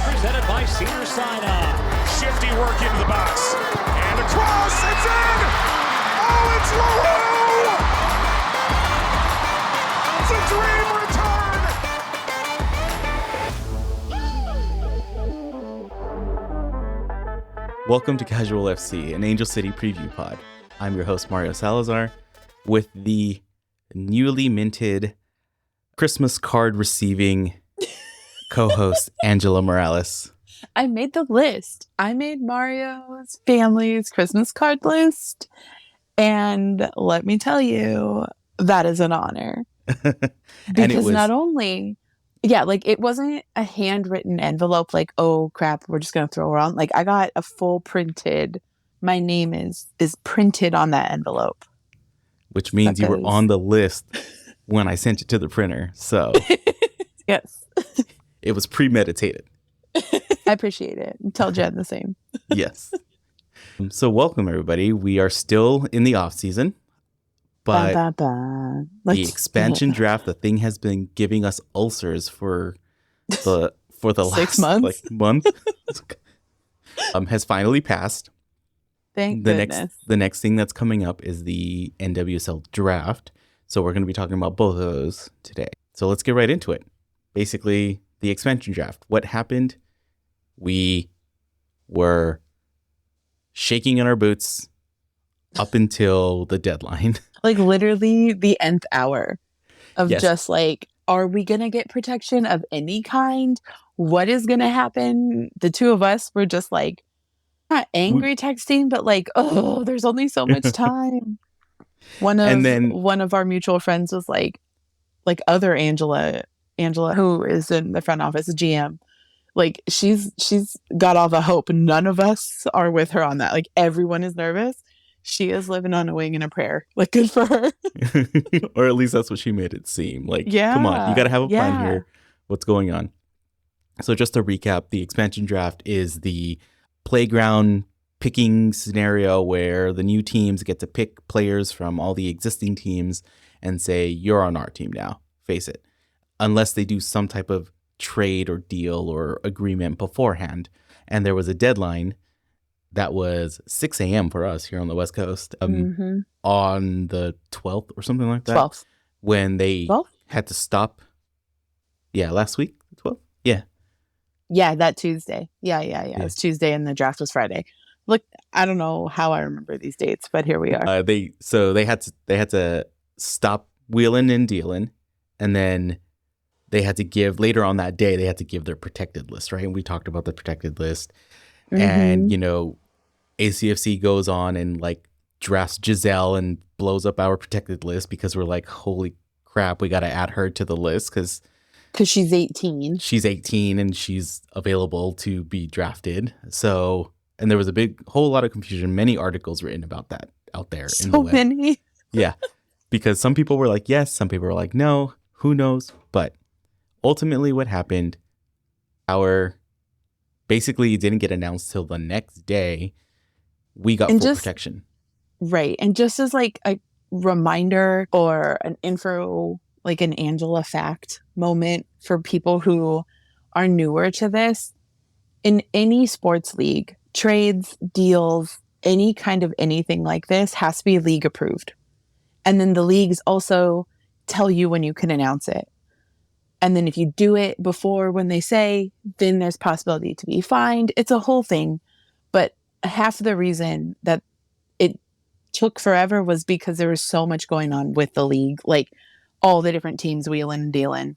presented by Cedar Sinai. Shifty work into the box. And across, it's in! Oh, it's LaRue! It's a dream return! Welcome to Casual FC, an Angel City preview pod. I'm your host, Mario Salazar, with the newly minted Christmas card receiving co-host, Angela Morales. I made the list. I made Mario's family's Christmas card list. And let me tell you, that is an honor. Because not only, it wasn't a handwritten envelope like, oh crap, we're just going to throw around. Like, I got a full printed, my name is printed on that envelope. Which means you were on the list when I sent it to the printer. So, yes. It was premeditated. I appreciate it. Tell Jen the same. Yes. So welcome, everybody. We are still in the off season, but the expansion draft, the thing has been giving us ulcers for the 6 months, month, has finally passed. Thank goodness. The next thing that's coming up is the NWSL Draft. So we're going to be talking about both of those today. So let's get right into it. Basically, the expansion draft. What happened? We were shaking in our boots up until the deadline. Like literally the nth hour of just like, are we going to get protection of any kind? What is going to happen? The two of us were just like, not angry texting, but like, oh, there's only so much time. One of our mutual friends was like other Angela, who is in the front office, GM, like she's got all the hope. None of us are with her on that. Like everyone is nervous. She is living on a wing and a prayer. Like good for her. Or at least that's what she made it seem. Like, come on, you got to have a plan here. What's going on? So just to recap, the expansion draft is the playground picking scenario where the new teams get to pick players from all the existing teams and say, you're on our team now. Face it. Unless they do some type of trade or deal or agreement beforehand. And there was a deadline that was 6 a.m. for us here on the West Coast on the 12th or something like that. 12th. When they had to stop. Yeah, last week, 12th? Yeah. Yeah, that Tuesday. Yeah. It was Tuesday and the draft was Friday. Look, I don't know how I remember these dates, but here we are. They had to stop wheeling and dealing, and then they had to give later on that day. They had to give their protected list, right? And we talked about the protected list, and ACFC goes on and like drafts Giselle and blows up our protected list because we're like, holy crap, we got to add her to the list because she's 18. She's 18 and she's available to be drafted. So. And there was a whole lot of confusion. Many articles written about that out there. So in the web. Many. Yeah. Because some people were like, yes. Some people were like, no. Who knows? But ultimately what happened, basically it didn't get announced till the next day. We got full protection. Right. And just as like a reminder or an info, like an Angela fact moment for people who are newer to this, in any sports league, trades, deals, any kind of anything like this has to be league approved. And then the leagues also tell you when you can announce it. And then if you do it before when they say, then there's possibility to be fined. It's a whole thing. But half of the reason that it took forever was because there was so much going on with the league, like all the different teams wheeling and dealing.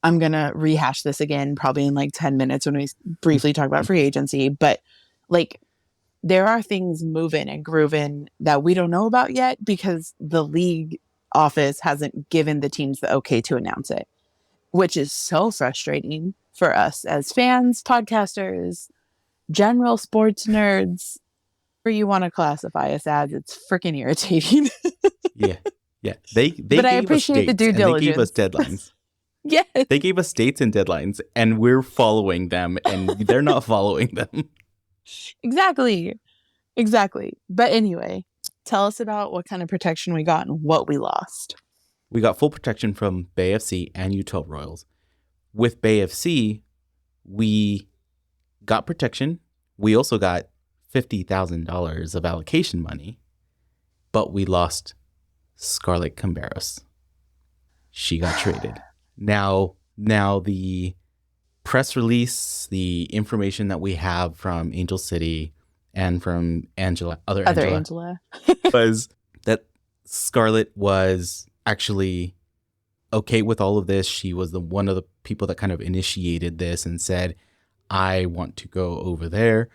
I'm going to rehash this again, probably in like 10 minutes when we briefly talk about free agency. But like, there are things moving and grooving that we don't know about yet because the league office hasn't given the teams the okay to announce it, which is so frustrating for us as fans, podcasters, general sports nerds, or you want to classify us as. It's freaking irritating. Yeah. They but I appreciate the due diligence. They gave us deadlines. Yes. They gave us dates and deadlines, and we're following them, and they're not following them. Exactly. But anyway, tell us about what kind of protection we got and what we lost. We got full protection from Bay FC and U12 Royals. With Bay FC, we got protection. We also got $50,000 of allocation money, but we lost Scarlett Camberos. She got traded. Now the press release, the information that we have from Angel City and from other Angela, was that Scarlett was actually okay with all of this. She was one of the people that kind of initiated this and said, I want to go over there.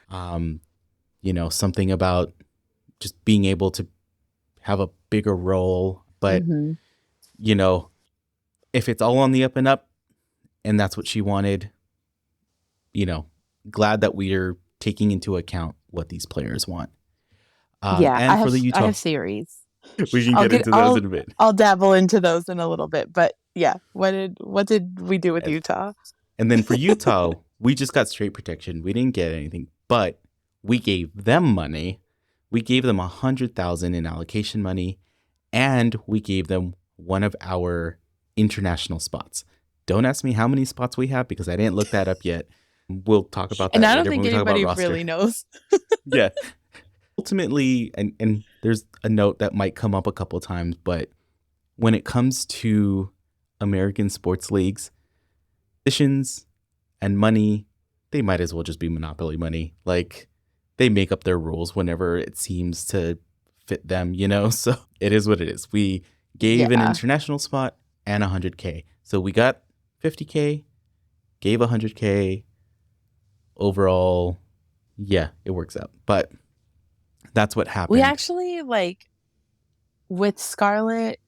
Something about just being able to have a bigger role. But, if it's all on the up and up and that's what she wanted, glad that we're taking into account what these players want. And for the Utah, I have series. We can get into those in a bit. I'll dabble into those in a little bit. But yeah, what did we do with Utah? And then for Utah, we just got straight protection. We didn't get anything, but we gave them money. We gave them $100,000 in allocation money, and we gave them one of our international spots. Don't ask me how many spots we have because I didn't look that up yet. We'll talk about that. And I don't think anybody really knows. Yeah. Ultimately, and there's a note that might come up a couple of times, but when it comes to American sports leagues, positions and money, they might as well just be monopoly money. Like, they make up their rules whenever it seems to fit them, So it is what it is. We gave an international spot and $100K. So we got $50K, gave $100K. Overall, yeah, it works out. But that's what happened. We actually, with Scarlett,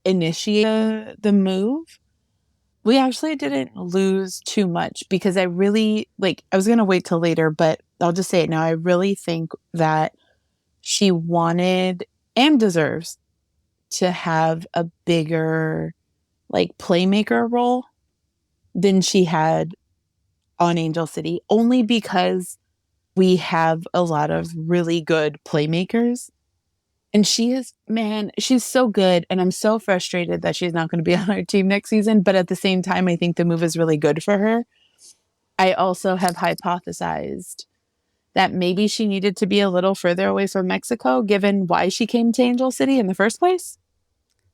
initiate the move. We actually didn't lose too much because I really, I was going to wait till later, but I'll just say it now. I really think that she wanted and deserves to have a bigger, playmaker role than she had on Angel City, only because we have a lot of really good playmakers. And she's so good. And I'm so frustrated that she's not going to be on our team next season. But at the same time, I think the move is really good for her. I also have hypothesized that maybe she needed to be a little further away from Mexico, given why she came to Angel City in the first place.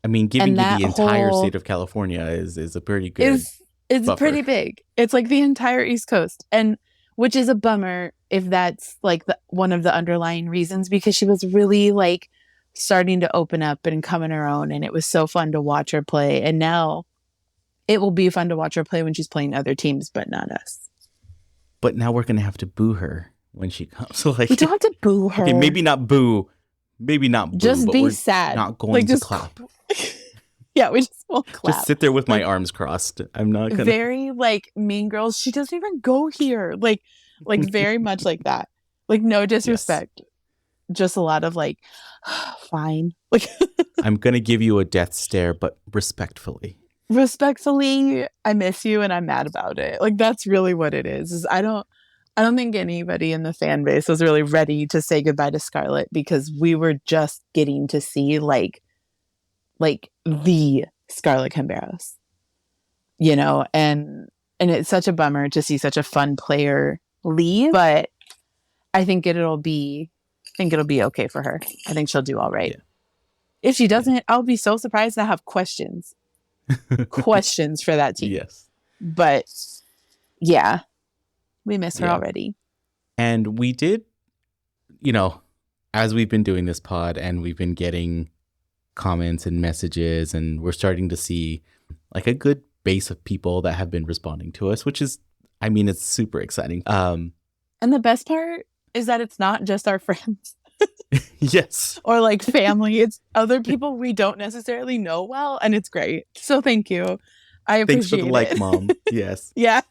I mean, giving you the entire state of California is a pretty good It's pretty big. It's the entire East Coast. And which is a bummer if that's one of the underlying reasons, because she was really starting to open up and come in her own. And it was so fun to watch her play. And now it will be fun to watch her play when she's playing other teams, but not us. But now we're going to have to boo her when she comes. So we don't have to boo her. Okay, maybe not boo. Just but be we're sad. Not going to clap. Yeah, we just won't clap. Just sit there with my arms crossed. I'm not gonna. Very Mean Girls. She doesn't even go here. Very much like that. No disrespect. Yes. Just a lot of fine. I'm gonna give you a death stare, but respectfully. Respectfully, I miss you and I'm mad about it. That's really what it is I don't think anybody in the fan base was really ready to say goodbye to Scarlett, because we were just getting to see the Scarlett Camberos, and it's such a bummer to see such a fun player leave, but I think it'll be okay for her. I think she'll do all right. Yeah. If she doesn't, I'll be so surprised to have questions for that team. Yes. But yeah, we miss her already. And we did, as we've been doing this pod and we've been getting comments and messages, and we're starting to see a good base of people that have been responding to us, which is, it's super exciting. And the best part is that it's not just our friends. Yes. Or family. It's other people we don't necessarily know well, and it's great. So thank you. I appreciate it. Thanks for the Mom. Yes. Yeah.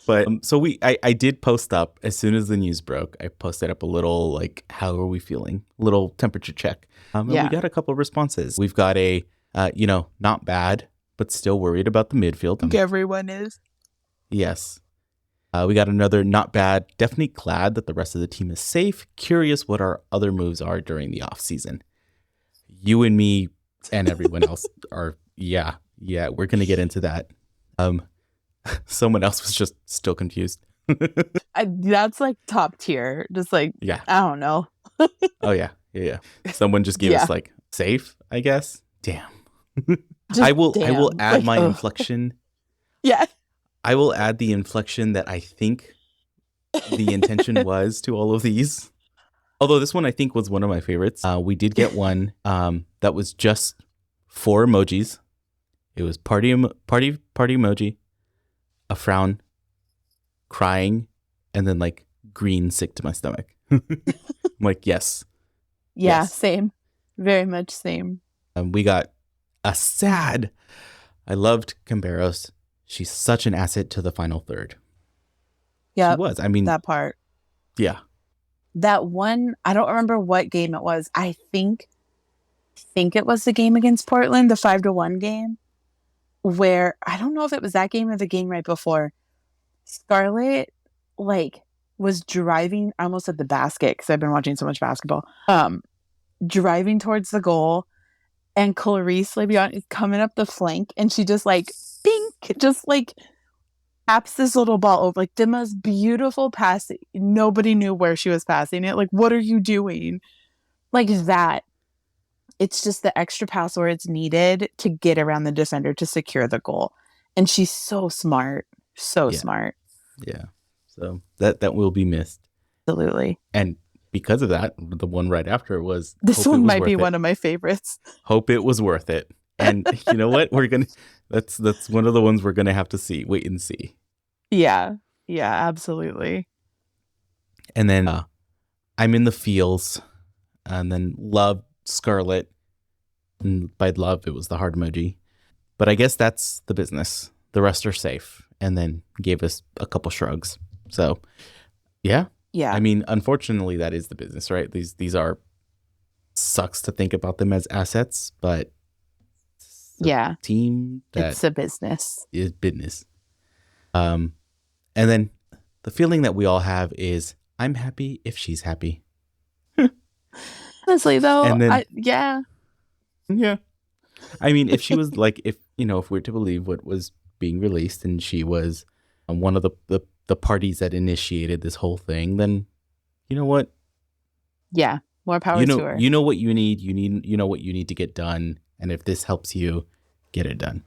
But so I did post up as soon as the news broke. I posted up a little how are we feeling? Little temperature check. And we got a couple of responses. We've got a not bad, but still worried about the midfield. I think everyone is. Yes. We got another not bad, definitely glad that the rest of the team is safe. Curious what our other moves are during the off season. You and me and everyone else are we're gonna get into that. Someone else was just still confused. That's like top tier. Just like, yeah. I don't know. Oh, yeah. Yeah. Someone just gave us like safe, I guess. Damn. I will add like, my inflection. Yeah. I will add the inflection that I think the intention was to all of these. Although this one I think was one of my favorites. We did get one that was just 4 emojis. It was party emoji, a frown, crying, and then like green sick to my stomach. I'm like, yes. Yeah, yes. Same. Very much same. We got a sad. I loved Camberos. She's such an asset to the final third. Yeah. She was. I mean, that part. Yeah. That one, I don't remember what game it was. I think it was the game against Portland, the 5-1 game, where I don't know if it was that game or the game right before. Scarlett like was driving almost at the basket because I've been watching so much basketball. Driving towards the goal, and Clarice Le'Veon is coming up the flank, and she just like bink, just like taps this little ball over, like the most beautiful pass. Nobody knew where she was passing it. Like, what are you doing? Like that. It's just the extra pass where it's needed to get around the defender to secure the goal. And she's so smart. So smart. Yeah. So that will be missed. Absolutely. And because of that, the one right after was this one might be one of my favorites. Hope it was worth it. And you know what? That's one of the ones we're gonna have to wait and see. Yeah. Yeah, absolutely. And then I'm in the feels, and then love Scarlett. And by love, it was the heart emoji. But I guess that's the business. The rest are safe. And then gave us a couple shrugs. So, yeah. Yeah. I mean, unfortunately, that is the business, right? These are, sucks to think about them as assets, but team that it's a business. Is business. And then the feeling that we all have is, I'm happy if she's happy. Honestly, though, and then, yeah. I mean, if she was like, if we're to believe what was being released, and she was one of the parties that initiated this whole thing, then you know what? Yeah, more power to her. You know what you need. You know what you need to get done, and if this helps you, get it done.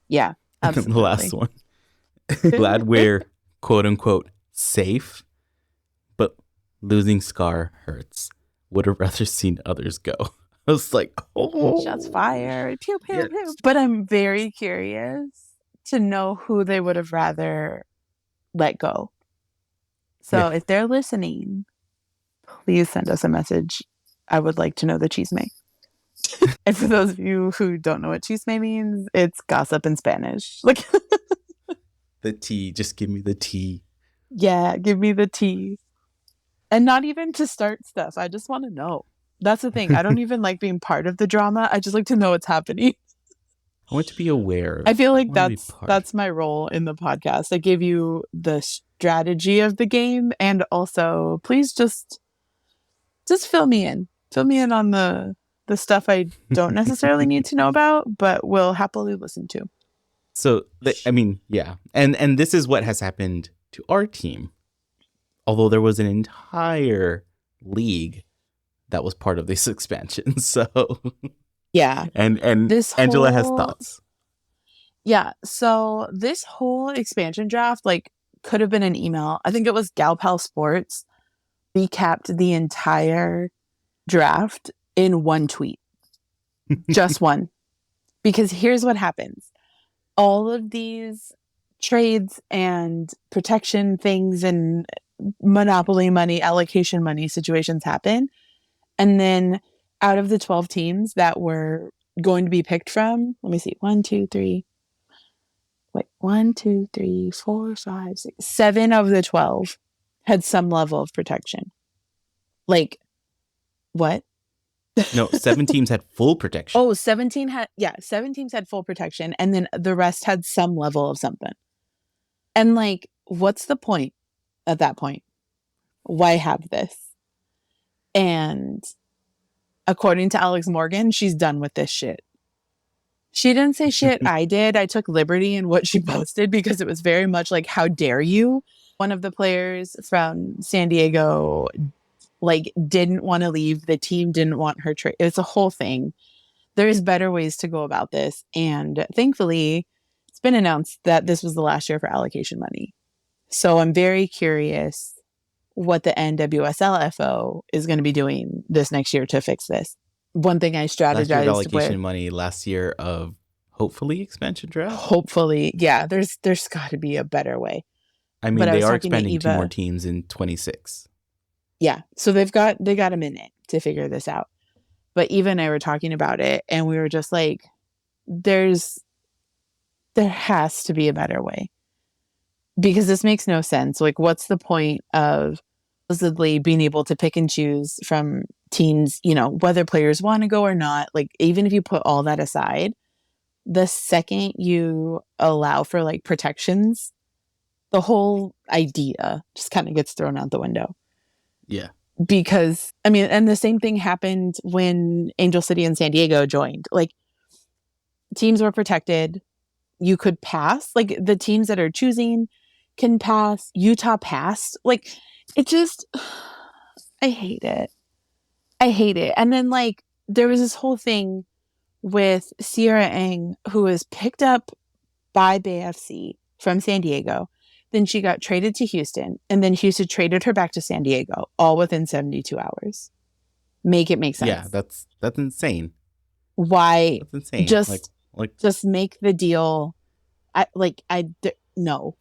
Yeah, absolutely. The last one. Glad we're quote unquote safe, but losing Scar hurts. Would have rather seen others go. I was like, oh, shots fired. Pew, pew, pew. But I'm very curious to know who they would have rather let go. So if they're listening, please send us a message. I would like to know the chisme. And for those of you who don't know what chisme means, it's gossip in Spanish. Like the tea. Just give me the tea. Yeah, give me the tea. And not even to start stuff. I just want to know. That's the thing. I don't even like being part of the drama. I just like to know what's happening. I want to be aware. I feel like that's my role in the podcast. I give you the strategy of the game, and also please just fill me in. Fill me in on the stuff I don't necessarily need to know about, but will happily listen to. So, I mean, yeah. And this is what has happened to our team. Although there was an entire league that was part of this expansion. So yeah. And this Angela has thoughts. Yeah. So this whole expansion draft could have been an email. I think it was Galpal Sports recapped the entire draft in one tweet. Just one. Because here's what happens. All of these trades and protection things and monopoly money, allocation money situations happen. And then out of the 12 teams that were going to be picked from, let me see, 1, 2, 3, 4, 5, 6, 7 of the 12 had some level of protection. Like, what? No, 7 teams had full protection. Oh, 7 teams had full protection, and then the rest had some level of something. And what's the point at that point? Why have this? And according to Alex Morgan, she's done with this shit. She didn't say shit. I did. I took liberty in what she posted because it was very much like, how dare you? One of the players from San Diego, like, didn't want to leave. The team didn't want her trade. It's a whole thing. There's better ways to go about this. And thankfully, it's been announced that this was the last year for allocation money. So I'm very curious what the NWSL FO is going to be doing this next year to fix this. One thing I strategized last year of allocation money, last year of hopefully expansion draft. Hopefully, yeah. There's got to be a better way. I mean, they are expanding 2 more teams in 26. Yeah, so they got a minute to figure this out. But Eva and I were talking about it, and we were just like, there has to be a better way, because this makes no sense. Like, what's the point of supposedly being able to pick and choose from teams, you know, whether players want to go or not? Like, even if you put all that aside, the second you allow for like protections, the whole idea just kind of gets thrown out the window. Yeah. Because, I mean, and the same thing happened when Angel City and San Diego joined. Like, teams were protected. You could pass. Like, the teams that are choosing can pass. Utah passed. Like, it just, I hate it. I hate it. And then, like, there was this whole thing with Sierra Eng, who was picked up by BFC from San Diego. Then she got traded to Houston, and then Houston traded her back to San Diego, all within 72 hours. Make it make sense. Yeah, that's insane. Why? That's insane. Just make the deal. No.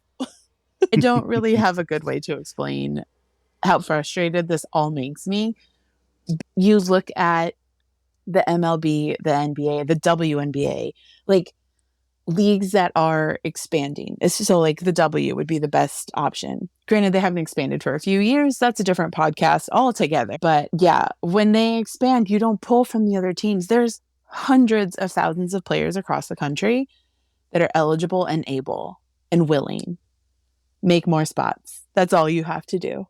I don't really have a good way to explain how frustrated this all makes me. You look at the MLB, the NBA, the WNBA, like, leagues that are expanding. So like the W would be the best option. Granted, they haven't expanded for a few years. That's a different podcast altogether. But yeah, when they expand, you don't pull from the other teams. There's hundreds of thousands of players across the country that are eligible and able and willing. Make more spots. That's all you have to do.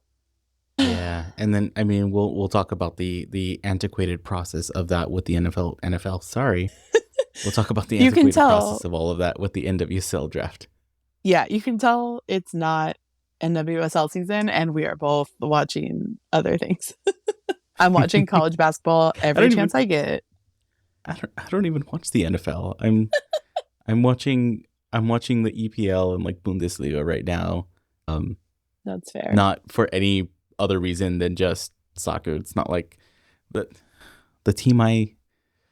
Yeah, and then I mean we'll talk about the antiquated process of that with the NFL. Sorry. We'll talk about the antiquated process of all of that with the NWSL draft. Yeah, you can tell it's not NWSL season, and we are both watching other things. I'm watching college basketball every chance I get. I don't even watch the NFL. I'm watching the EPL and like Bundesliga right now. That's fair. Not for any other reason than just soccer. It's not like the team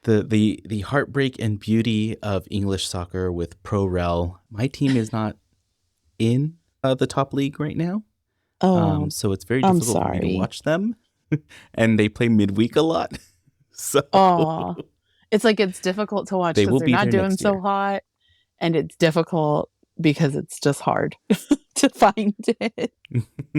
the heartbreak and beauty of English soccer with Pro Rel. My team is not in the top league right now. Oh, so it's very difficult for me to watch them, and they play midweek a lot. So it's like it's difficult to watch because they're not doing so hot, and it's difficult because it's just hard to find it.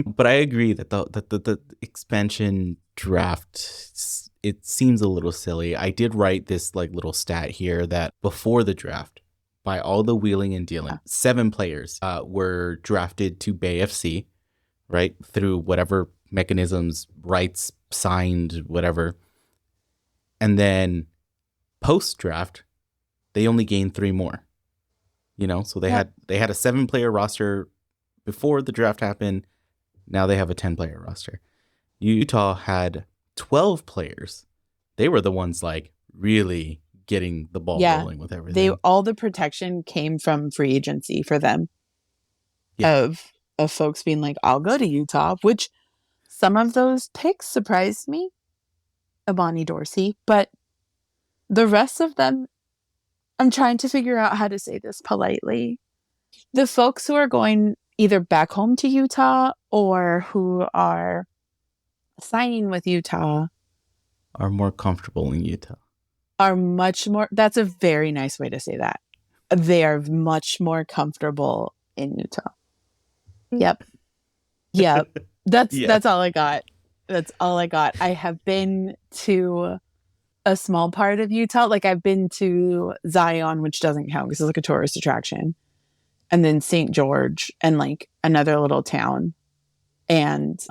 But I agree that the expansion draft, it seems a little silly. I did write this like little stat here that before the draft, by all the wheeling and dealing, 7 players were drafted to BAFC, right? Through whatever mechanisms, rights, signed, whatever. And then post-draft, they only gained 3 more. You know, so they had a 7-player roster before the draft happened. Now they have a 10-player roster. Utah had 12 players. They were the ones like really getting the ball rolling with everything. All the protection came from free agency for them. Yeah. Of folks being like, I'll go to Utah, which some of those picks surprised me. Amani Dorsey, but the rest of them, I'm trying to figure out how to say this politely. The folks who are going either back home to Utah or who are signing with Utah are more comfortable in Utah. Are much more, that's a very nice way to say that. They are much more comfortable in Utah. Yep. That's all I got. That's all I got. I have been to a small part of Utah. Like, I've been to Zion, which doesn't count because it's like a tourist attraction. And then St. George and like another little town. And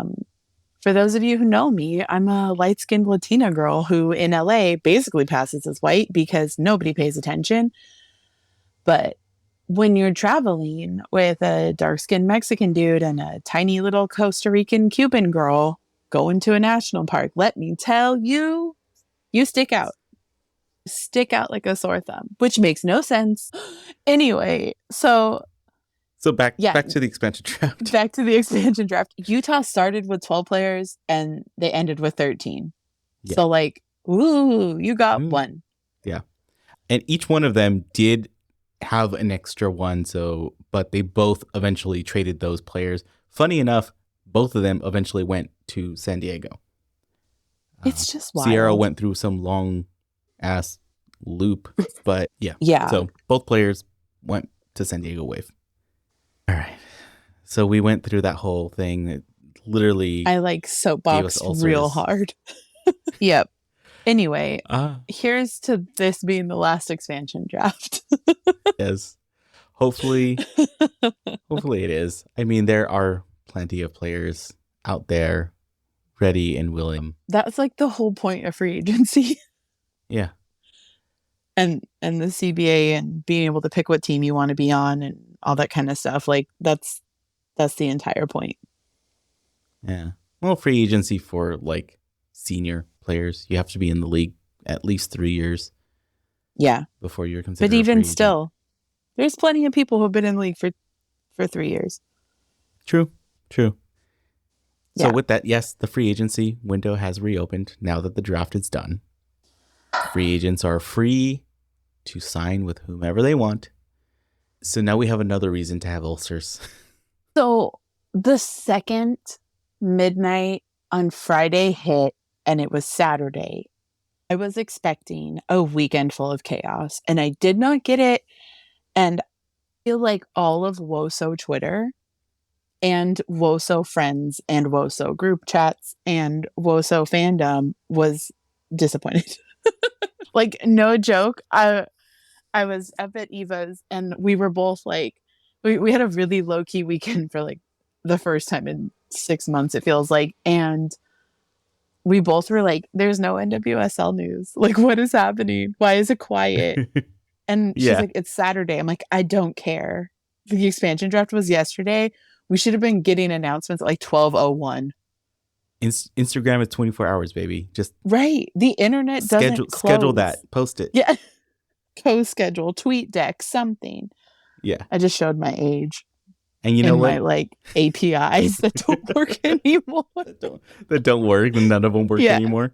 For those of you who know me, I'm a light-skinned Latina girl who in LA basically passes as white because nobody pays attention. But when you're traveling with a dark-skinned Mexican dude and a tiny little Costa Rican Cuban girl going to a national park, let me tell you, you stick out. Stick out like a sore thumb, which makes no sense. Anyway, so back to the expansion draft. Back to the expansion draft. Utah started with 12 players and they ended with 13. Yeah. So like, ooh, you got one. Yeah. And each one of them did have an extra one, but they both eventually traded those players. Funny enough, both of them eventually went to San Diego. It's just wild. Sierra went through some long ass loop, but yeah. Yeah. So both players went to San Diego Wave. All right. So we went through that whole thing. It literally I like soapboxed real hard. Yep. Anyway, here's to this being the last expansion draft. Yes. Hopefully it is. I mean, there are plenty of players out there ready and willing. That's like the whole point of free agency. Yeah. And the CBA and being able to pick what team you want to be on and all that kind of stuff. Like that's the entire point. Yeah. Well, free agency for like senior players, you have to be in the league at least 3 years. Yeah. Before you're considered. But even still, there's plenty of people who've been in the league for 3 years. True. So yeah. With that, yes, the free agency window has reopened now that the draft is done. Free agents are free to sign with whomever they want. So now we have another reason to have ulcers. So the second midnight on Friday hit and it was Saturday, I was expecting a weekend full of chaos and I did not get it. And I feel like all of WOSO Twitter and WOSO friends and WOSO group chats and WOSO fandom was disappointed. Like, no joke. I was up at Eva's and we were both like, we had a really low-key weekend for like the first time in 6 months, it feels like. And we both were like, there's no NWSL news. Like, what is happening? Why is it quiet? And she's like, it's Saturday. I'm like, I don't care. The expansion draft was yesterday. We should have been getting announcements at like 12:01. Instagram is 24 hours, baby. Just right. The internet doesn't close. Schedule that. Post it. Yeah. Co-schedule, tweet deck, something. Yeah. I just showed my age. And you know what? My like APIs that don't work anymore. that don't work and none of them work anymore.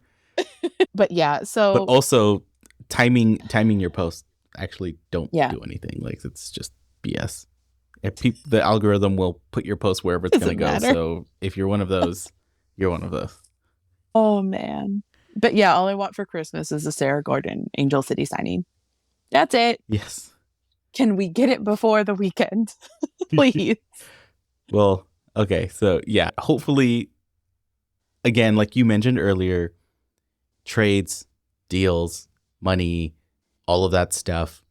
But yeah, so but also timing your posts actually don't do anything. Like it's just BS. The algorithm will put your post wherever it's going to go. So if you're one of those, you're one of those. Oh man. But yeah, all I want for Christmas is a Sarah Gordon Angel City signing. That's it. Yes. Can we get it before the weekend? Please. Well, okay. So yeah, hopefully, again, like you mentioned earlier, trades, deals, money, all of that stuff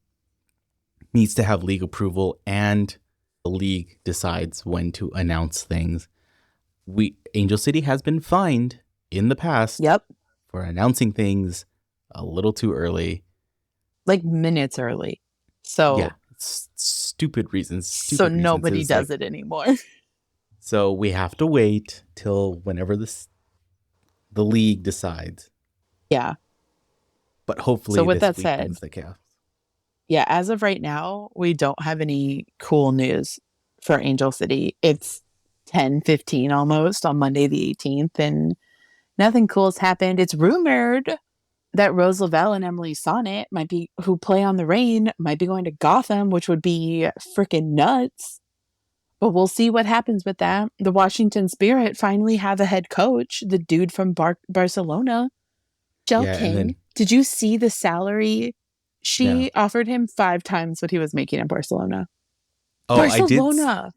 needs to have league approval, and the league decides when to announce things. Angel City has been fined in the past for announcing things a little too early. Like minutes early. So yeah, stupid reasons. So nobody does it anymore. So we have to wait till whenever the league decides. Yeah. But hopefully so with this that said, ends the chaos. Yeah, as of right now, we don't have any cool news for Angel City. It's 10:15 almost on Monday the 18th, and nothing cool has happened. It's rumored that Rose Lavelle and Emily Sonnet who play on the Reign, might be going to Gotham, which would be freaking nuts. But we'll see what happens with that. The Washington Spirit finally have a head coach, the dude from Barcelona. Shell King. Did you see the salary? She offered him 5 times what he was making in Barcelona. Oh, Barcelona.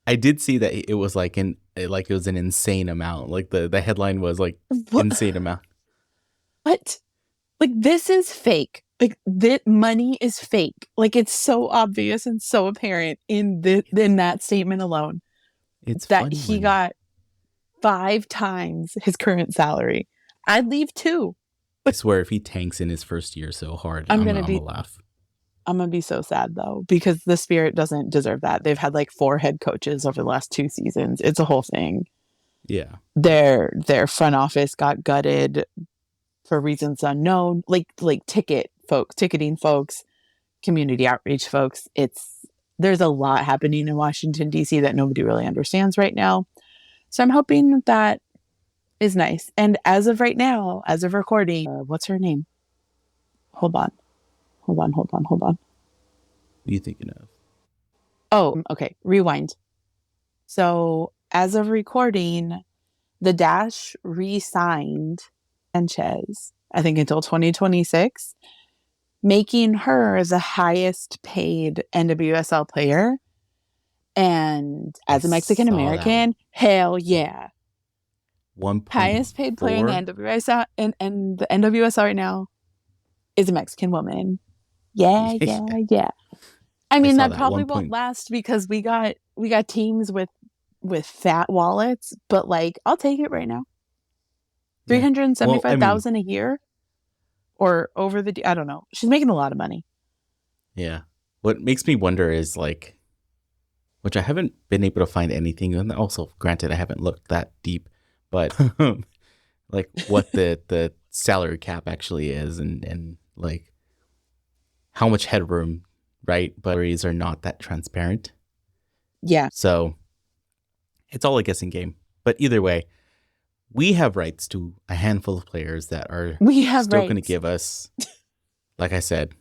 I did see that it was it was an insane amount. Like the headline was like insane amount. What? Like, this is fake. Like, that money is fake. Like, it's so obvious and so apparent in that statement alone. It's that he got 5 times his current salary. I'd leave too. I swear, if he tanks in his first year so hard, I'm gonna laugh. I'm gonna be so sad though, because the Spirit doesn't deserve that. They've had like 4 head coaches over the last 2 seasons. It's a whole thing. Yeah. Their front office got gutted for reasons unknown. Like ticketing folks, community outreach folks. There's a lot happening in Washington, D.C. that nobody really understands right now. So I'm hoping that is nice. And as of right now, as of recording, what's her name? Hold on. What are you thinking of? Oh, okay. Rewind. So as of recording, the Dash re-signed Sanchez, I think until 2026, making her the highest paid NWSL player. And as a Mexican American, hell yeah. Highest paid player in the NWSL and the NWSL right now is a Mexican woman. Yeah. I mean, that probably won't last because we got teams with fat wallets, but like I'll take it right now. $375,000 a year, or over I don't know. She's making a lot of money. Yeah. What makes me wonder is like, which I haven't been able to find anything, and also granted I haven't looked that deep, but like what the salary cap actually is, and like how much headroom, right? But salaries are not that transparent. Yeah. So it's all a guessing game. But either way, we have rights to a handful of players that are still going to give us, like I said,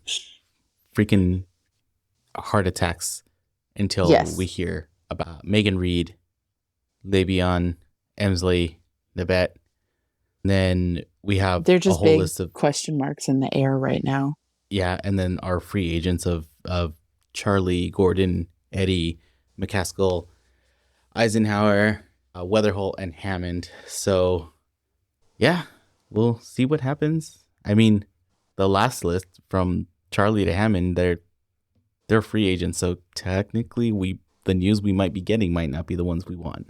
freaking heart attacks until we hear about Megan Reed, Le'Veon, Emsley, Nabet. Then we have a whole big list of question marks in the air right now. Yeah, and then our free agents of Charlie, Gordon, Eddie, McCaskill, Eisenhower, Weatherholt, and Hammond. So, yeah, we'll see what happens. I mean, the last list from Charlie to Hammond, they're free agents. So technically, the news we might be getting might not be the ones we want.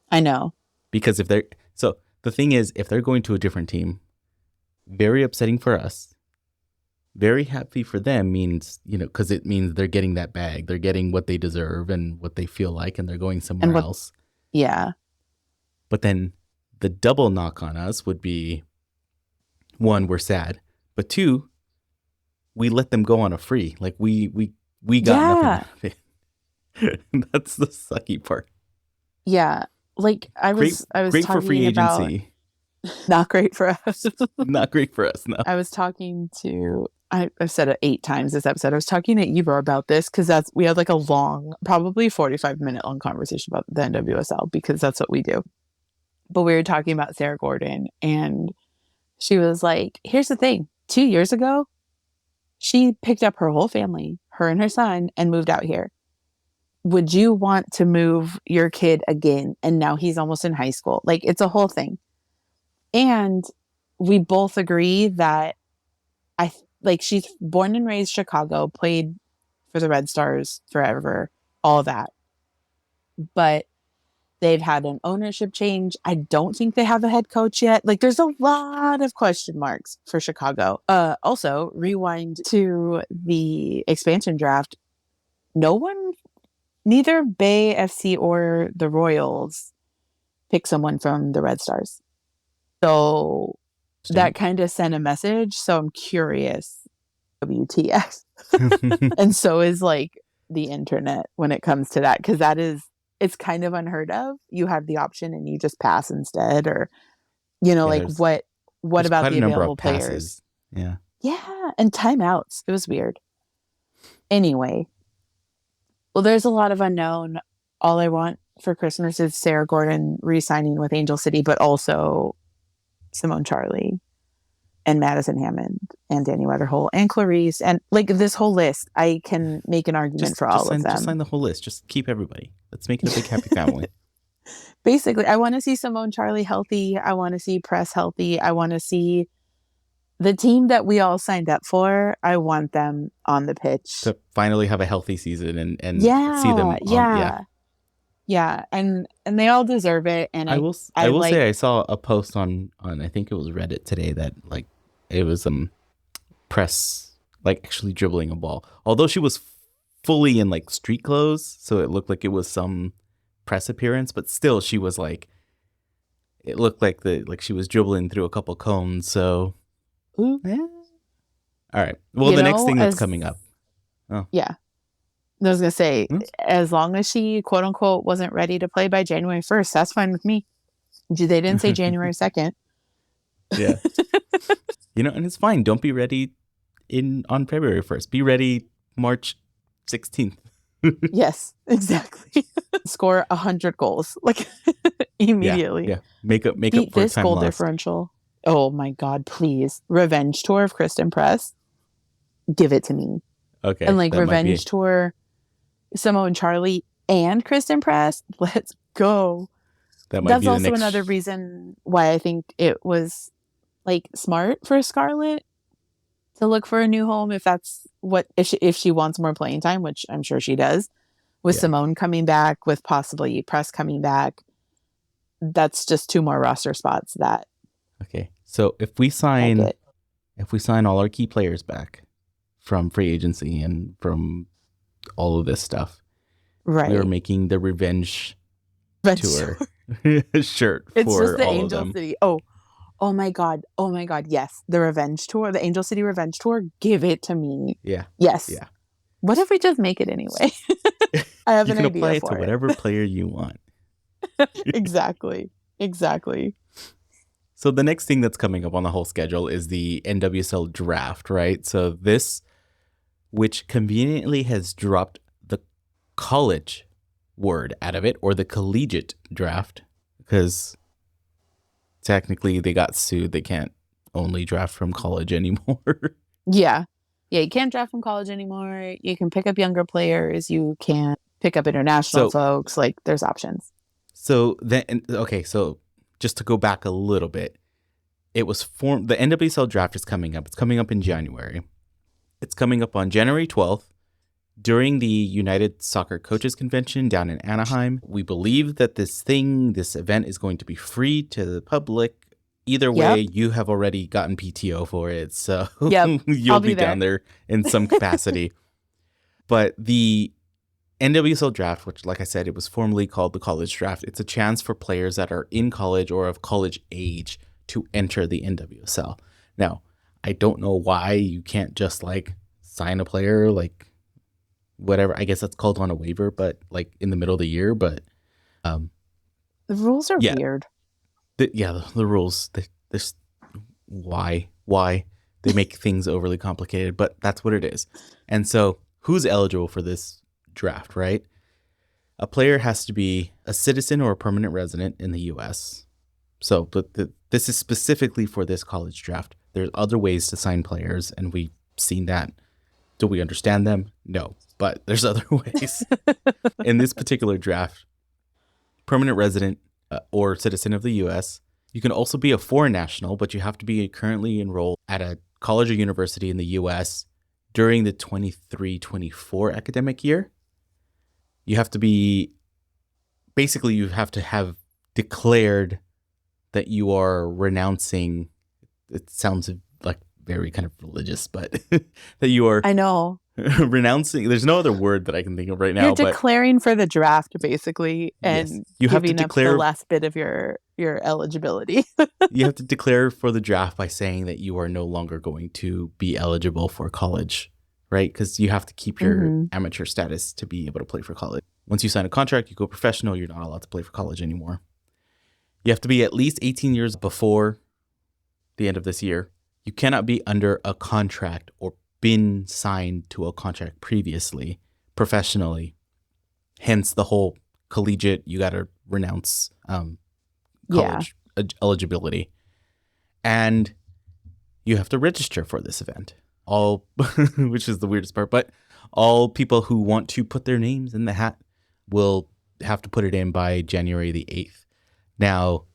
I know. Because the thing is, if they're going to a different team, very upsetting for us. Very happy for them means, because it means they're getting that bag. They're getting what they deserve and what they feel like, and they're going somewhere else. Yeah. But then the double knock on us would be, 1, we're sad. But 2, we let them go on a free. Like we got nothing out of it. That's the sucky part. Yeah. Like I was great talking for free agency. Not great for us. Not great for us, no. I was talking to, I've said it 8 times this episode. I was talking to Eva about this because we had like a long, probably 45-minute long conversation about the NWSL because that's what we do. But we were talking about Sarah Gordon, and she was like, here's the thing. 2 years ago, she picked up her whole family, her and her son, and moved out here. Would you want to move your kid again? And now he's almost in high school. Like, it's a whole thing. And we both agree that she's born and raised Chicago, played for the Red Stars forever, all that. But they've had an ownership change. I don't think they have a head coach yet. Like, there's a lot of question marks for Chicago. Also, rewind to the expansion draft. Neither Bay FC or the Royals picked someone from the Red Stars. So that kind of sent a message. So I'm curious. WTF. And so is like the internet when it comes to that, because it's kind of unheard of. You have the option and you just pass instead, or what about the available players? Yeah, and timeouts. It was weird. Anyway, well, there's a lot of unknown. All I want for Christmas is Sarah Gordon re-signing with Angel City, but also Simone Charlie and Madison Hammond and Danny Weatherholt and Clarice, and like this whole list. I can make an argument for all of them. Just sign the whole list. Just keep everybody. Let's make it a big happy family. Basically, I want to see Simone Charlie healthy. I want to see Press healthy. I want to see the team that we all signed up for. I want them on the pitch to finally have a healthy season and see them. Yeah, and they all deserve it. And I will say I saw a post on I think it was Reddit today that like it was press like actually dribbling a ball. Although she was fully in like street clothes, so it looked like it was some press appearance, but still she was like it looked like she was dribbling through a couple cones. So yeah. All right. Well, the next thing that's coming up. Oh. Yeah. I was going to say, as long as she, quote unquote, wasn't ready to play by January 1st, that's fine with me. They didn't say January 2nd. Yeah. And it's fine. Don't be ready on February 1st. Be ready March 16th. Yes, exactly. Score 100 goals, like immediately. Yeah. Make up Beat for this time goal lost. differential. Oh my God, please. Revenge tour of Kristen Press. Give it to me. Okay. And like revenge tour, Simone Charlie and Kristen Press. Let's go. That's also another reason why I think it was like smart for Scarlett to look for a new home if that's if she wants more playing time, which I'm sure she does. With Simone coming back, with possibly Press coming back, that's just 2 more roster spots that. Okay. So if we sign all our key players back from free agency and from all of this stuff, right, we are making the revenge tour shirt. It's for just the all Angel of them. City. Oh my God. Yes. The revenge tour, the Angel City revenge tour. Give it to me. Yeah. Yes. Yeah. What if we just make it anyway? I have an idea for it. You can apply it to whatever player you want. Exactly. So the next thing that's coming up on the whole schedule is the NWSL Draft, right? So this, which conveniently has dropped the college word out of it, or the collegiate draft, because technically they got sued. They can't only draft from college anymore. Yeah, you can't draft from college anymore. You can pick up younger players. You can pick up international folks. Like, there's options. So then, okay, so just to go back a little bit, it was formed. The NWSL Draft is coming up. It's coming up in January. It's coming up on January 12th during the United Soccer Coaches Convention down in Anaheim. We believe that this event is going to be free to the public. Either way, you have already gotten PTO for it, so you'll be down there in some capacity. But the NWSL Draft, which, like I said, it was formerly called the College Draft, it's a chance for players that are in college or of college age to enter the NWSL. Now, I don't know why you can't just like sign a player, like whatever. I guess that's called on a waiver, but like in the middle of the year. But the rules are weird. The rules. Why they make things overly complicated, but that's what it is. And so, who's eligible for this draft? Right, a player has to be a citizen or a permanent resident in the U.S. So, but this is specifically for this college draft. There's other ways to sign players, and we've seen that. Do we understand them? No, but there's other ways. In this particular draft, permanent resident or citizen of the U.S. You can also be a foreign national, but you have to be currently enrolled at a college or university in the U.S. during the 23-24 academic year. You have to have declared that you are renouncing, it sounds like very kind of religious, but that you are renouncing, there's no other word that I can think of right now. You're declaring for the draft, basically, and you have to declare up the last bit of your eligibility. You have to declare for the draft by saying that you are no longer going to be eligible for college, right? Because you have to keep your amateur status to be able to play for college. Once you sign a contract, you go professional, you're not allowed to play for college anymore. You have to be at least 18 years before the end of this year. You cannot be under a contract or been signed to a contract previously, professionally. Hence the whole collegiate, you got to renounce college eligibility. And you have to register for this event. All, which is the weirdest part, but all people who want to put their names in the hat will have to put it in by January the 8th. Now,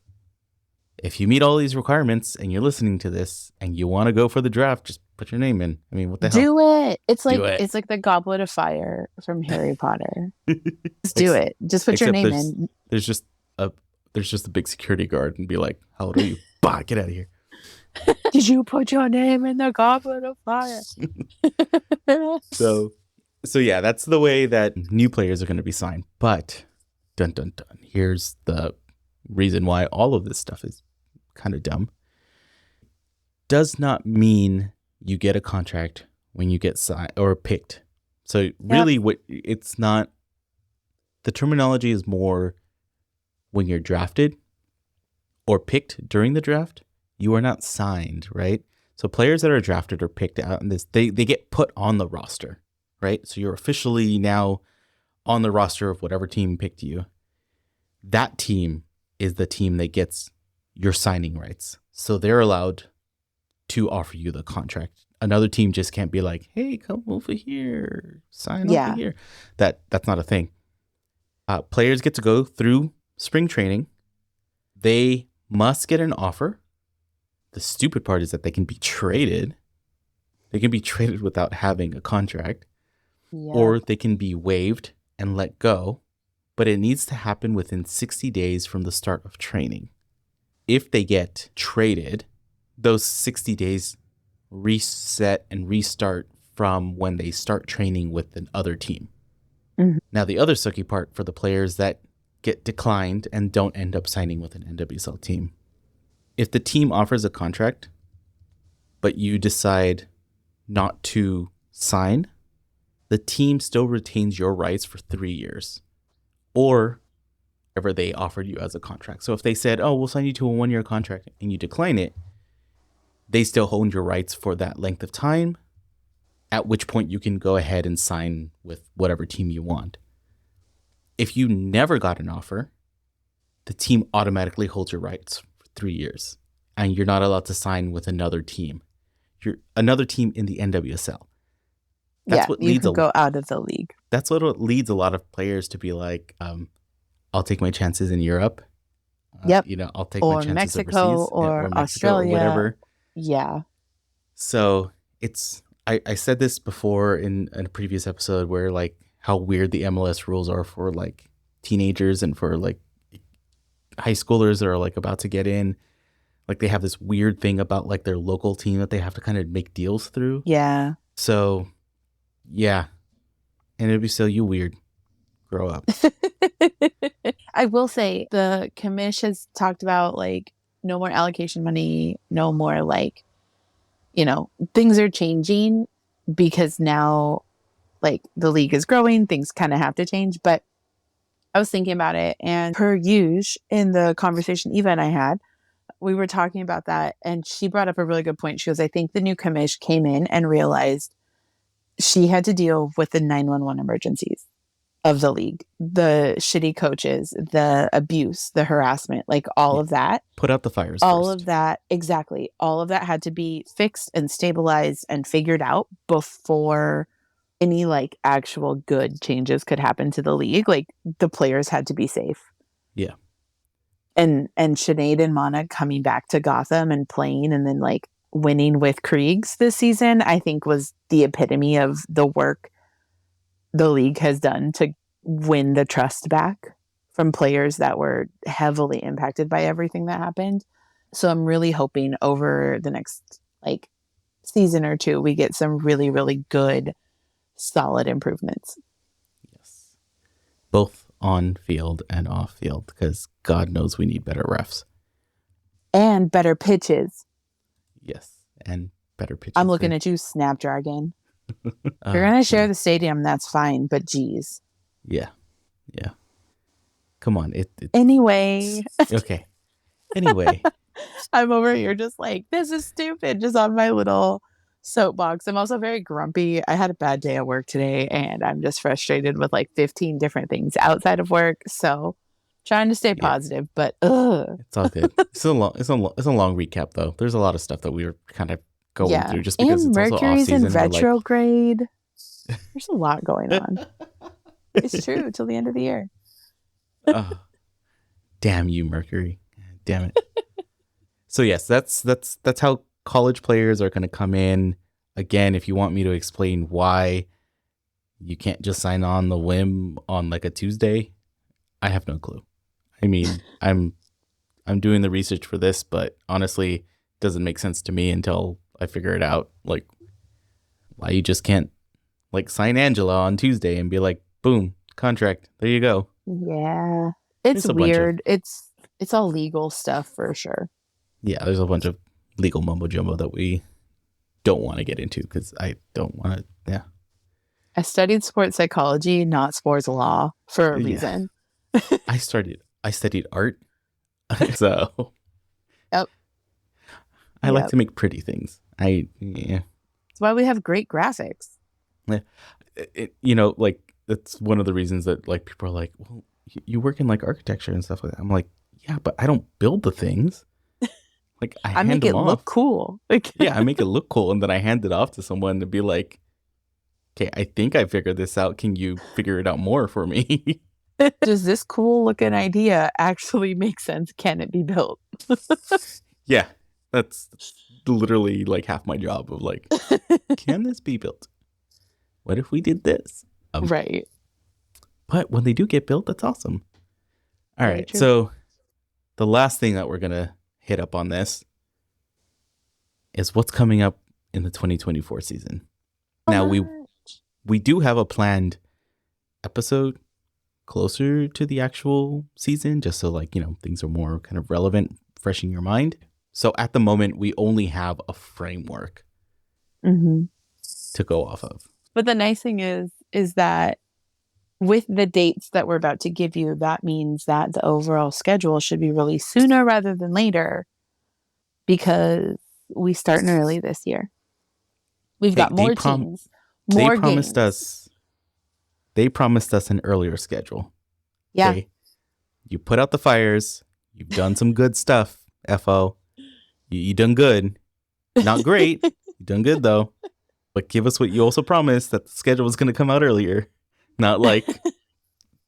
if you meet all these requirements and you're listening to this and you want to go for the draft, just put your name in. I mean, what the hell? Do it. It's like Do it. it's like the Goblet of Fire from Harry Potter. Just do it. Just put your name in. There's just a big security guard and be like, "How old are you? Bah, get out of here." Did you put your name in the Goblet of Fire? So yeah, that's the way that new players are going to be signed. But dun dun dun. Here's the reason why all of this stuff is kind of dumb. Does not mean you get a contract when you get signed or picked. So really, it's not. The terminology is more when you're drafted or picked during the draft. You are not signed, right? So players that are drafted or picked out in this, they get put on the roster, right? So you're officially now on the roster of whatever team picked you. That team is the team that gets your signing rights. So they're allowed to offer you the contract. Another team just can't be like, "Hey, come over here, sign over here." That's not a thing. Players get to go through spring training. They must get an offer. The stupid part is that they can be traded. They can be traded without having a contract, or they can be waived and let go. But it needs to happen within 60 days from the start of training. If they get traded, those 60 days reset and restart from when they start training with another team. Mm-hmm. Now, the other sucky part for the players that get declined and don't end up signing with an NWSL team. If the team offers a contract, but you decide not to sign, the team still retains your rights for 3 years or whatever they offered you as a contract. So if they said, "Oh, we'll sign you to a 1-year contract," and you decline it, they still hold your rights for that length of time, at which point you can go ahead and sign with whatever team you want. If you never got an offer, the team automatically holds your rights for 3 years, and you're not allowed to sign with another team. You're another team in the NWSL. That's what leads go out of the league. That's what leads a lot of players to be like, "I'll take my chances in Europe. I'll take my chances Mexico, overseas, or Mexico, Australia, or whatever." Yeah. So it's I said this before in a previous episode where like how weird the MLS rules are for like teenagers and for like high schoolers that are like about to get in. Like they have this weird thing about like their local team that they have to kind of make deals through. Yeah. So yeah. And it'd be so you weird. Grow up. I will say the commish has talked about like no more allocation money, no more like, things are changing because now like the league is growing, things kind of have to change. But I was thinking about it, and per usual in the conversation Eva and I had, we were talking about that, and she brought up a really good point. She goes, I think the new commish came in and realized she had to deal with the 911 emergencies of the league, the shitty coaches, the abuse, the harassment, like all of that. Put out the fires all first. of that, exactly. All of that had to be fixed and stabilized and figured out before any like actual good changes could happen to the league. Like the players had to be safe. Yeah. And Sinead and Mana coming back to Gotham and playing and then like winning with Kriegs this season, I think was the epitome of the work the league has done to win the trust back from players that were heavily impacted by everything that happened. So I'm really hoping over the next like season or two, we get some really, really good, solid improvements. Yes. Both on field and off field, because God knows we need better refs. And better pitches. Yes. And better pitches. I'm looking at you, Snapdragon. If you're going to share the stadium, that's fine. But geez. Yeah. Yeah. Come on. Anyway. Okay. Anyway. I'm over here just like, this is stupid. Just on my little soapbox. I'm also very grumpy. I had a bad day at work today, and I'm just frustrated with like 15 different things outside of work. So trying to stay positive, but it's all good. It's a long recap though. There's a lot of stuff that we were kind of going through just because and it's Mercury's also off season. in retrograde. There's a lot going on. It's true till the end of the year. Damn you, Mercury! Damn it. So yes, that's how college players are going to come in. again, if you want me to explain why you can't just sign on the whim on like a Tuesday, I have no clue. I mean, I'm doing the research for this, but honestly, it doesn't make sense to me until I figure it out. Like, why you just can't like sign Angela on Tuesday and be like, boom, contract. There you go. Yeah. It's weird. It's all legal stuff for sure. Yeah, there's a bunch of legal mumbo jumbo that we don't want to get into because I don't want to. Yeah. I studied sports psychology, not sports law, for a reason. I studied art. So yep. I like to make pretty things. That's why we have great graphics. Yeah. Like that's one of the reasons that like people are like, well, you work in like architecture and stuff like that. I'm like, yeah, but I don't build the things. Like I make it look cool. Like yeah, I make it look cool, and then I hand it off to someone to be like, okay, I think I figured this out. Can you figure it out more for me? Does this cool looking idea actually make sense? Can it be built? Yeah, that's literally like half my job of like, can this be built? What if we did this? Right. But when they do get built, that's awesome. All right. So the last thing that we're going to hit up on this is what's coming up in the 2024 season. Now, we do have a planned episode closer to the actual season, just so like, things are more kind of relevant, fresh in your mind. So at the moment, we only have a framework to go off of. But the nice thing is that with the dates that we're about to give you, that means that the overall schedule should be released sooner rather than later because we start early this year. We've got more teams. More games. They promised us an earlier schedule. Yeah. Okay? You put out the fires. You've done some good stuff, FO. You done good. Not great. You done good, though. But give us what you also promised, that the schedule was going to come out earlier. Not like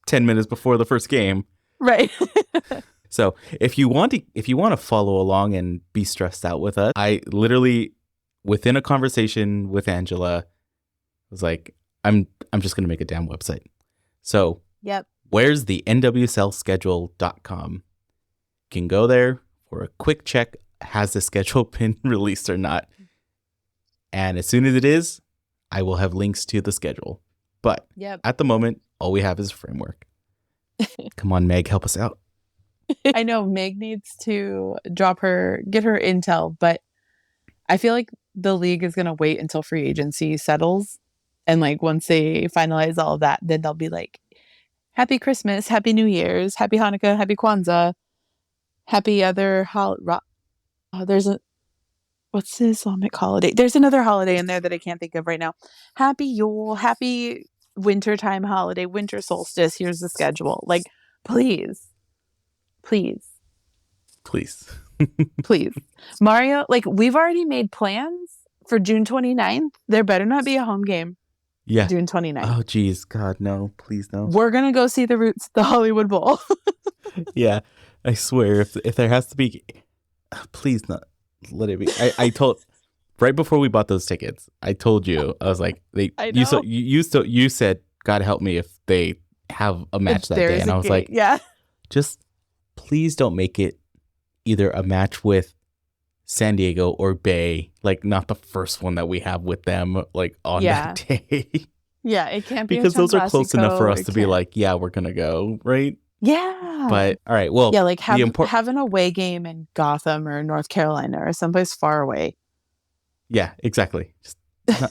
10 minutes before the first game. Right. So if you want to follow along and be stressed out with us, I literally, within a conversation with Angela, was like, I'm just going to make a damn website. So where's the NWSLschedule.com? You can go there for a quick check. Has the schedule been released or not? And as soon as it is, I will have links to the schedule. But at the moment, all we have is a framework. Come on, Meg, help us out. I know Meg needs to get her intel, but I feel like the league is going to wait until free agency settles. And like once they finalize all of that, then they'll be like, Happy Christmas, Happy New Year's, Happy Hanukkah, Happy Kwanzaa, Happy other what's the Islamic holiday? There's another holiday in there that I can't think of right now. Happy Yule, Happy Wintertime holiday, Winter Solstice. Here's the schedule. Like, please. Mario, like, we've already made plans for June 29th. There better not be a home game. Yeah. June 29th. Oh, geez. God, no. Please, no. We're going to go see the Roots, the Hollywood Bowl. Yeah. I swear, if there has to be, please not. Let it be. I told right before we bought those tickets, I told you, I was like, you said, God help me if they have a match that day. And I was like, just please don't make it either a match with San Diego or Bay, like not the first one that we have with them, like on that day. Yeah, it can't be because those are close enough for us to be like, yeah, we're gonna go, right? Yeah. But all right, well, like have an away game in Gotham or North Carolina or someplace far away. Yeah, exactly.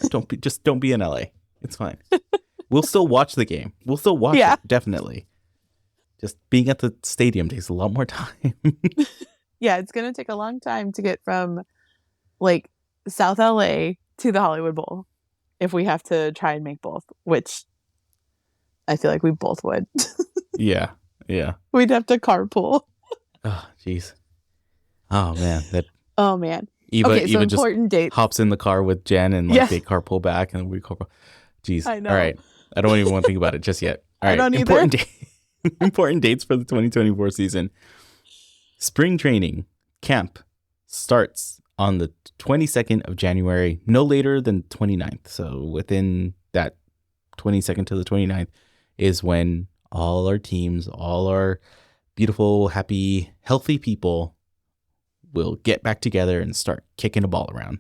Don't be in LA. It's fine. We'll still watch the game. We'll still watch it, definitely. Just being at the stadium takes a lot more time. Yeah, it's gonna take a long time to get from like South LA to the Hollywood Bowl if we have to try and make both, which I feel like we both would. Yeah. We'd have to carpool. Oh, jeez. Oh, man. Oh, man. Eva so just important dates. hops in the car with Jen and like they carpool back and we carpool. Jeez. I know. All right. I don't even want to think about it just yet. All right. I don't either. Important dates for the 2024 season. Spring training camp starts on the 22nd of January, no later than 29th. So within that 22nd to the 29th is when all our teams, all our beautiful, happy, healthy people will get back together and start kicking a ball around.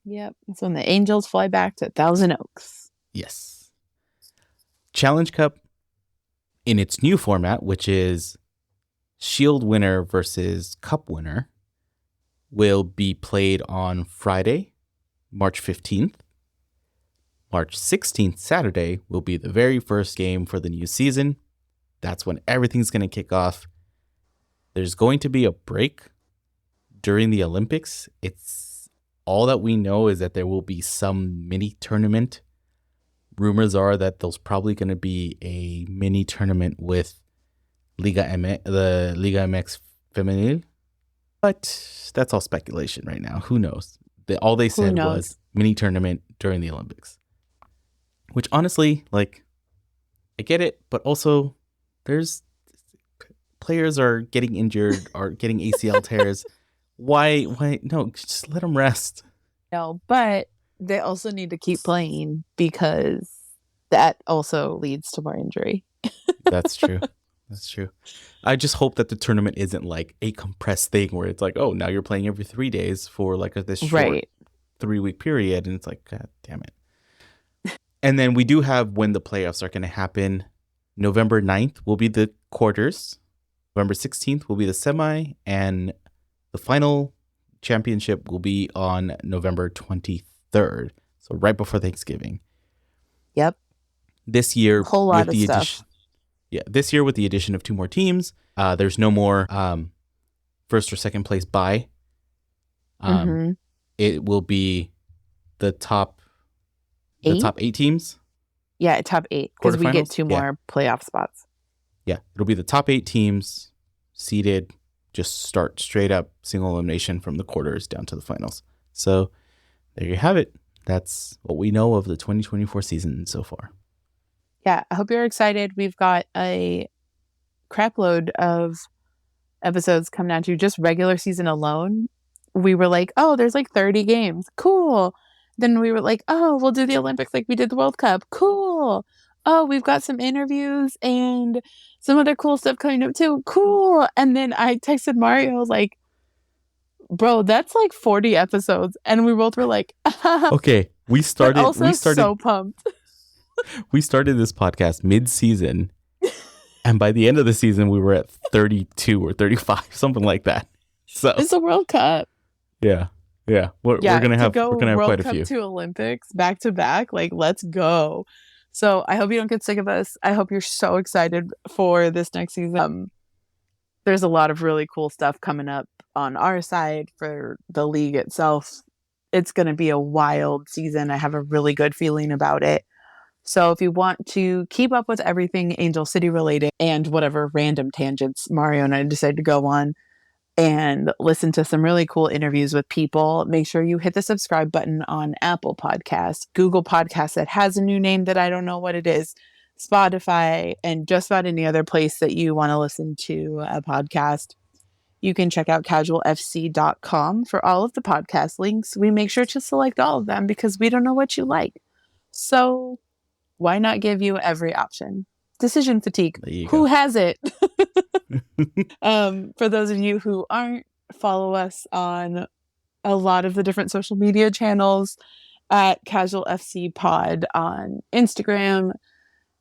Yep. It's when the Angels fly back to Thousand Oaks. Yes. Challenge Cup in its new format, which is Shield winner versus Cup winner, will be played on Friday, March 15th. March 16th, Saturday, will be the very first game for the new season. That's when everything's going to kick off. There's going to be a break during the Olympics. It's all that we know is that there will be some mini tournament. Rumors are that there's probably going to be a mini tournament with the Liga MX Femenil. But that's all speculation right now. Who knows? All they said was mini tournament during the Olympics. Which honestly, like, I get it, but also there's players are getting injured or getting ACL tears. Why? No, just let them rest. No, but they also need to keep playing because that also leads to more injury. That's true. That's true. I just hope that the tournament isn't like a compressed thing where it's like, oh, now you're playing every 3 days for like this short 3-week period. And it's like, God damn it. And then we do have when the playoffs are going to happen. November 9th will be the quarters. November 16th will be the semi. And the final championship will be on November 23rd. So right before Thanksgiving. Yep. This year, whole lot of stuff. This year with the addition of 2 more teams, there's no more first or second place bye. It will be the top 8 teams. Yeah, top 8 because we get 2 more playoff spots. Yeah, it'll be the top 8 teams seeded. Just start straight up single elimination from the quarters down to the finals. So there you have it. That's what we know of the 2024 season so far. Yeah, I hope you're excited. We've got a crap load of episodes coming out to just regular season alone. We were like, oh, there's like 30 games. Cool. Then we were like, oh, we'll do the Olympics like we did the World Cup. Cool. Oh, we've got some interviews and some other cool stuff coming up too. Cool. And then I texted Mario, like, bro, that's like 40 episodes. And we both were like, okay, we started so pumped. We started this podcast mid-season, and by the end of the season, we were at 32 or 35, something like that. So it's a World Cup. Yeah. We're gonna have quite a World few. Cup to Olympics back to back. Like, let's go. So I hope you don't get sick of us. I hope you're so excited for this next season. There's a lot of really cool stuff coming up on our side for the league itself. It's going to be a wild season. I have a really good feeling about it. So if you want to keep up with everything Angel City related and whatever random tangents Mario and I decide to go on and listen to some really cool interviews with people, make sure you hit the subscribe button on Apple Podcasts, Google Podcasts that has a new name that I don't know what it is, Spotify, and just about any other place that you want to listen to a podcast. You can check out casualfc.com for all of the podcast links. We make sure to select all of them because we don't know what you like. So why not give you every option? Decision fatigue. Who has it? For those of you who aren't, follow us on a lot of the different social media channels at Casual FC Pod on Instagram,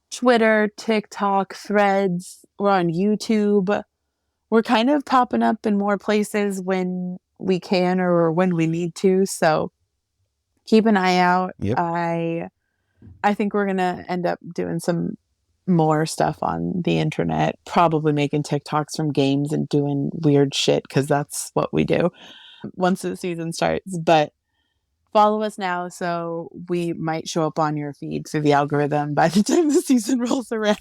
Twitter, TikTok, Threads. We're on YouTube. We're kind of popping up in more places when we can or when we need to. So keep an eye out. Yep. I think we're going to end up doing some more stuff on the internet, probably making TikToks from games and doing weird shit because that's what we do once the season starts. But follow us now so we might show up on your feed through the algorithm by the time the season rolls around.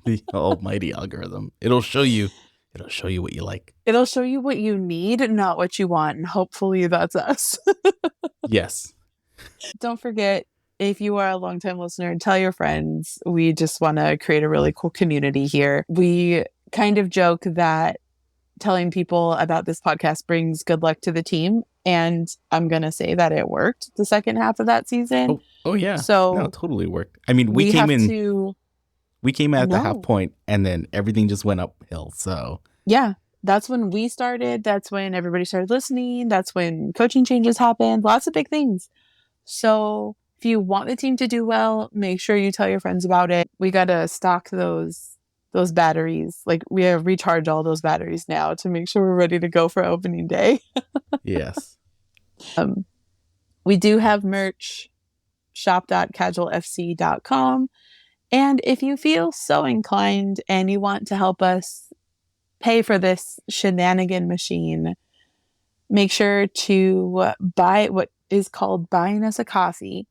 The almighty algorithm. It'll show you what you like. It'll show you what you need, not what you want. And hopefully that's us. Yes. Don't forget, if you are a longtime listener, tell your friends. We just want to create a really cool community here. We kind of joke that telling people about this podcast brings good luck to the team. And I'm going to say that it worked the second half of that season. Oh yeah. So no, it totally worked. I mean, we came at the half point and then everything just went uphill. So yeah, that's when we started. That's when everybody started listening. That's when coaching changes happened. Lots of big things. So if you want the team to do well, make sure you tell your friends about it. We got to stock those batteries. Like, we have recharge all those batteries now to make sure we're ready to go for opening day. Yes. We do have merch, shop.casualfc.com. And if you feel so inclined and you want to help us pay for this shenanigan machine, make sure to buy what is called Buying Us a Coffee.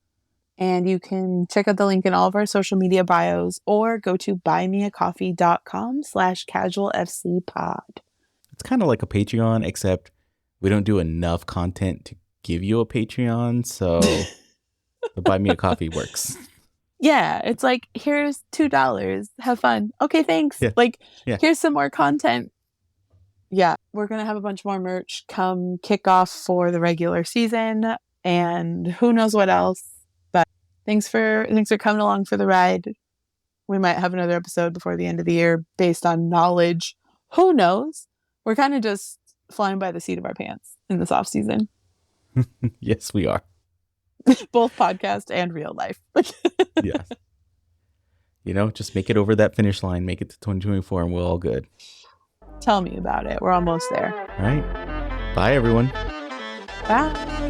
And you can check out the link in all of our social media bios or go to buymeacoffee.com/casualfcpod. It's kind of like a Patreon, except we don't do enough content to give you a Patreon. So the Buy Me a Coffee works. Yeah, it's like, here's $2. Have fun. Okay, thanks. Yeah. Here's some more content. Yeah, we're going to have a bunch more merch come kick off for the regular season and who knows what else. But thanks for coming along for the ride. We might have another episode before the end of the year based on knowledge. Who knows? We're kind of just flying by the seat of our pants in this off season. Yes, we are. Both podcast and real life. Yes. Just make it over that finish line, make it to 2024 and we're all good. Tell me about it. We're almost there. All right. Bye, everyone. Bye.